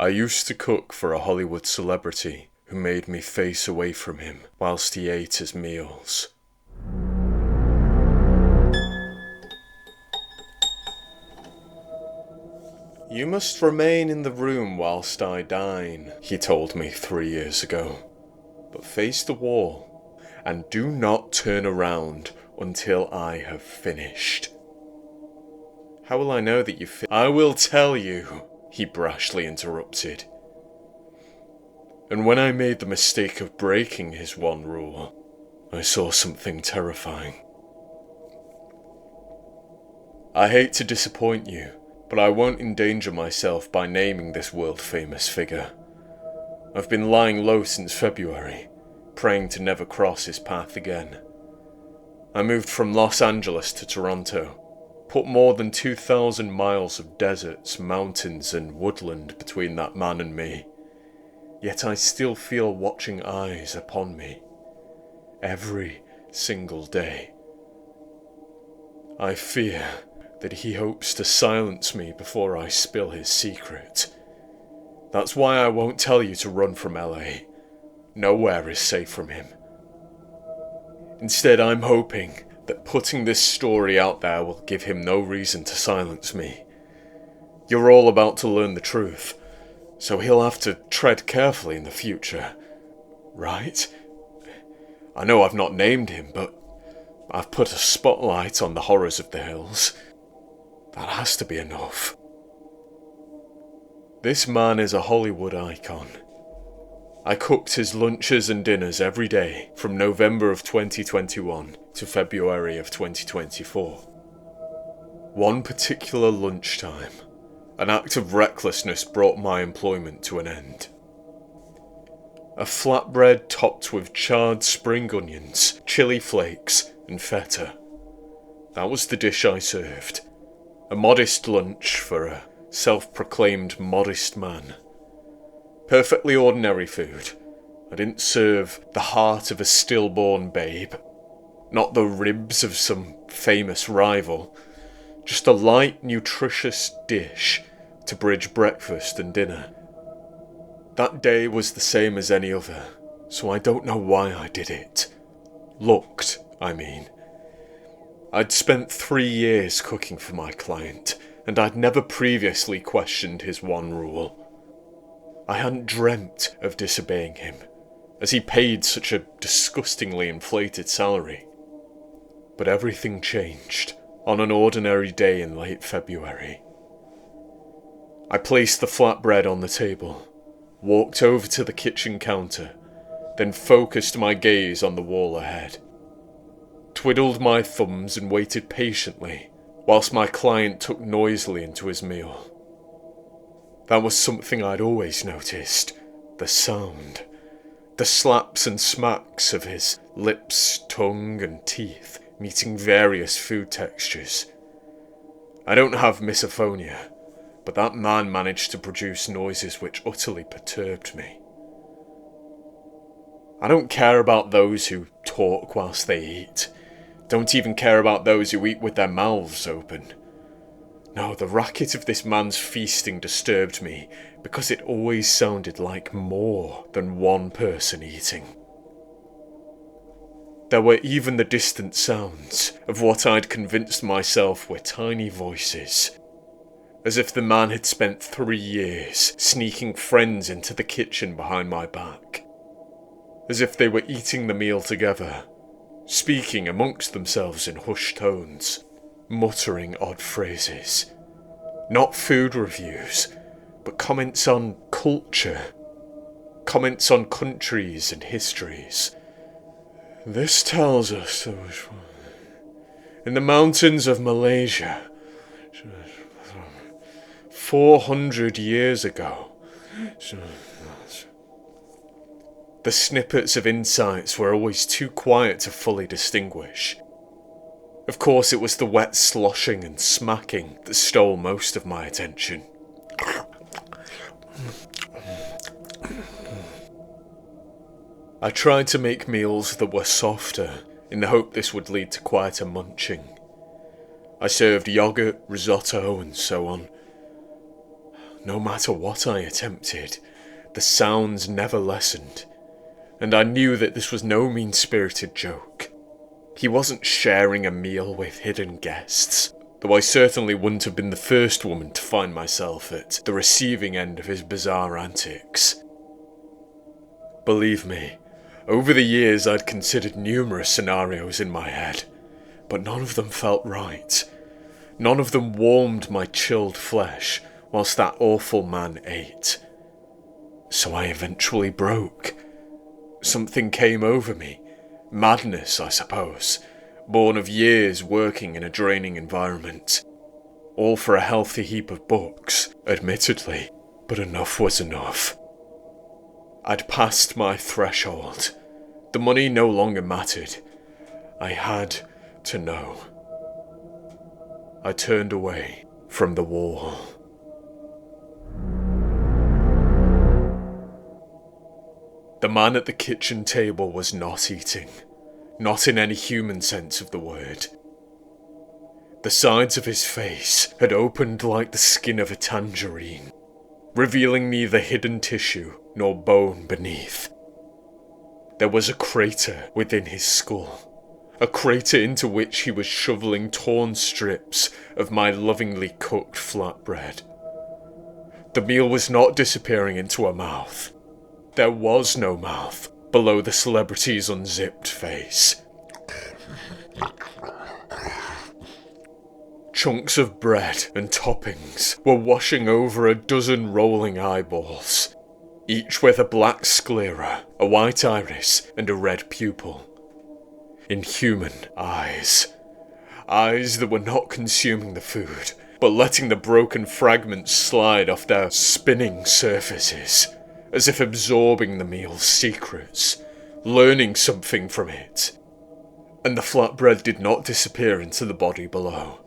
I used to cook for a Hollywood celebrity who made me face away from him whilst he ate his meals. You must remain in the room whilst I dine, he told me 3 years ago. But face the wall, and do not turn around until I have finished. How will I know that you I will tell you, he brashly interrupted. And when I made the mistake of breaking his one rule, I saw something terrifying. I hate to disappoint you, but I won't endanger myself by naming this world-famous figure. I've been lying low since February, praying to never cross his path again. I moved from Los Angeles to Toronto, put more than 2,000 miles of deserts, mountains and woodland between that man and me. Yet I still feel watching eyes upon me, every single day. I fear that he hopes to silence me before I spill his secret. That's why I won't tell you to run from LA. Nowhere is safe from him. Instead, I'm hoping that putting this story out there will give him no reason to silence me. You're all about to learn the truth, so he'll have to tread carefully in the future, right? I know I've not named him, but I've put a spotlight on the horrors of the hills. That has to be enough. This man is a Hollywood icon. I cooked his lunches and dinners every day from November of 2021 to February of 2024. One particular lunchtime, an act of recklessness brought my employment to an end. A flatbread topped with charred spring onions, chili flakes, and feta. That was the dish I served. A modest lunch for a self-proclaimed modest man. Perfectly ordinary food. I didn't serve the heart of a stillborn babe. Not the ribs of some famous rival. Just a light, nutritious dish to bridge breakfast and dinner. That day was the same as any other, so I don't know why I did it. Looked, I mean. I'd spent 3 years cooking for my client, and I'd never previously questioned his one rule. I hadn't dreamt of disobeying him, as he paid such a disgustingly inflated salary. But everything changed on an ordinary day in late February. I placed the flatbread on the table, walked over to the kitchen counter, then focused my gaze on the wall ahead. Twiddled my thumbs and waited patiently whilst my client took noisily into his meal. That was something I'd always noticed, the sound, the slaps and smacks of his lips, tongue and teeth meeting various food textures. I don't have misophonia, but that man managed to produce noises which utterly perturbed me. I don't care about those who talk whilst they eat. Don't even care about those who eat with their mouths open. No, the racket of this man's feasting disturbed me because it always sounded like more than one person eating. There were even the distant sounds of what I'd convinced myself were tiny voices, as if the man had spent 3 years sneaking friends into the kitchen behind my back, as if they were eating the meal together, speaking amongst themselves in hushed tones, muttering odd phrases. Not food reviews, but comments on culture, comments on countries and histories. This tells us that in the mountains of Malaysia, 400 years ago, the snippets of insights were always too quiet to fully distinguish. Of course, it was the wet sloshing and smacking that stole most of my attention. I tried to make meals that were softer, in the hope this would lead to quieter munching. I served yogurt, risotto, and so on. no matter what I attempted, the sounds never lessened, and I knew that this was no mean-spirited joke. He wasn't sharing a meal with hidden guests, though I certainly wouldn't have been the first woman to find myself at the receiving end of his bizarre antics. Believe me, over the years I'd considered numerous scenarios in my head, but none of them felt right. None of them warmed my chilled flesh whilst that awful man ate. So I eventually broke. Something came over me. Madness, I suppose, born of years working in a draining environment. All for a healthy heap of books, admittedly, but enough was enough. I'd passed my threshold. The money no longer mattered. I had to know. I turned away from the wall. The man at the kitchen table was not eating, not in any human sense of the word. The sides of his face had opened like the skin of a tangerine, revealing neither hidden tissue nor bone beneath. There was a crater within his skull, a crater into which he was shoveling torn strips of my lovingly cooked flatbread. The meal was not disappearing into a mouth. There was no mouth below the celebrity's unzipped face. Chunks of bread and toppings were washing over a dozen rolling eyeballs, each with a black sclera, a white iris, and a red pupil. Inhuman eyes. Eyes that were not consuming the food, but letting the broken fragments slide off their spinning surfaces, as if absorbing the meal's secrets, learning something from it. And the flatbread did not disappear into the body below.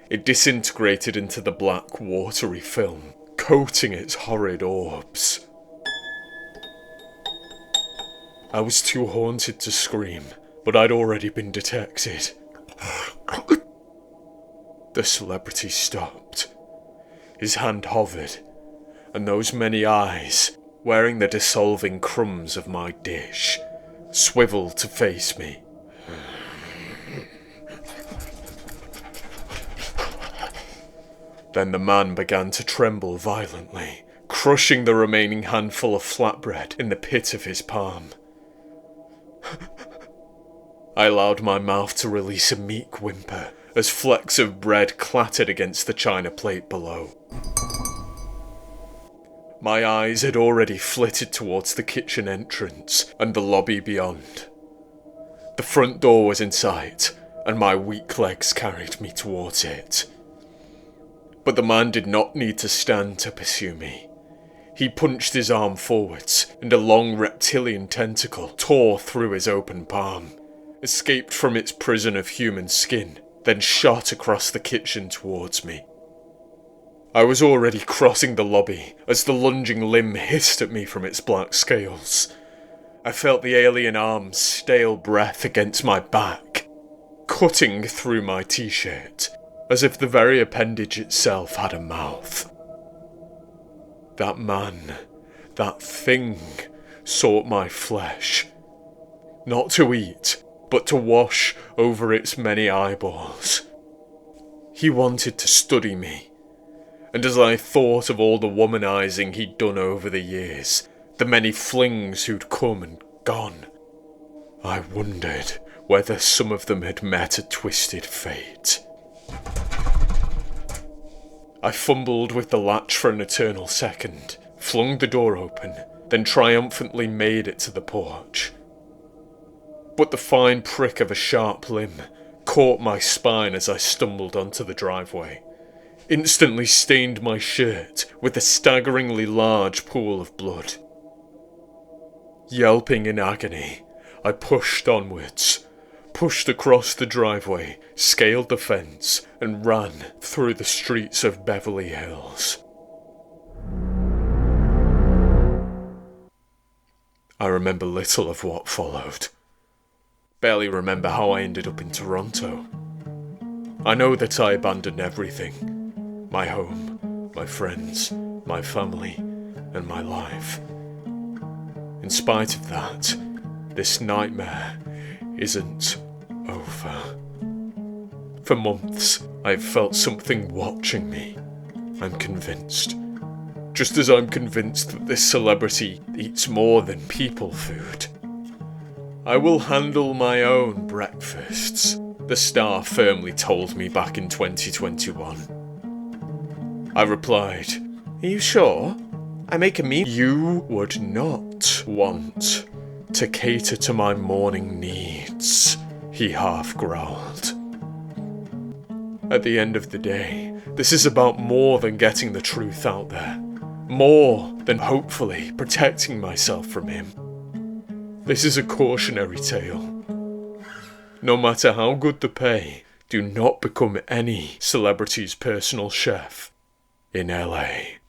It disintegrated into the black, watery film, coating its horrid orbs. I was too haunted to scream, but I'd already been detected. The celebrity stopped. His hand hovered, and those many eyes, wearing the dissolving crumbs of my dish, swiveled to face me. Then the man began to tremble violently, crushing the remaining handful of flatbread in the pit of his palm. I allowed my mouth to release a meek whimper as flecks of bread clattered against the china plate below. My eyes had already flitted towards the kitchen entrance and the lobby beyond. The front door was in sight, and my weak legs carried me towards it. But the man did not need to stand to pursue me. He punched his arm forwards, and a long reptilian tentacle tore through his open palm, escaped from its prison of human skin, then shot across the kitchen towards me. I was already crossing the lobby as the lunging limb hissed at me from its black scales. I felt the alien arm's stale breath against my back, cutting through my t-shirt, as if the very appendage itself had a mouth. That man, that thing, sought my flesh. Not to eat, but to wash over its many eyeballs. He wanted to study me. And as I thought of all the womanizing he'd done over the years, the many flings who'd come and gone, I wondered whether some of them had met a twisted fate. I fumbled with the latch for an eternal second, flung the door open, then triumphantly made it to the porch. But the fine prick of a sharp limb caught my spine as I stumbled onto the driveway, instantly stained my shirt with a staggeringly large pool of blood. Yelping in agony, I pushed onwards, pushed across the driveway, scaled the fence, and ran through the streets of Beverly Hills. I remember little of what followed. Barely remember how I ended up in Toronto. I know that I abandoned everything. My home, my friends, my family, and my life. In spite of that, this nightmare isn't over. For months, I've felt something watching me. I'm convinced. Just as I'm convinced that this celebrity eats more than people food. I will handle my own breakfasts, the star firmly told me back in 2021. I replied, "Are you sure? I make a meal." "You would not want to cater to my morning needs," he half growled. At the end of the day, this is about more than getting the truth out there. More than hopefully protecting myself from him. This is a cautionary tale. No matter how good the pay, do not become any celebrity's personal chef in LA.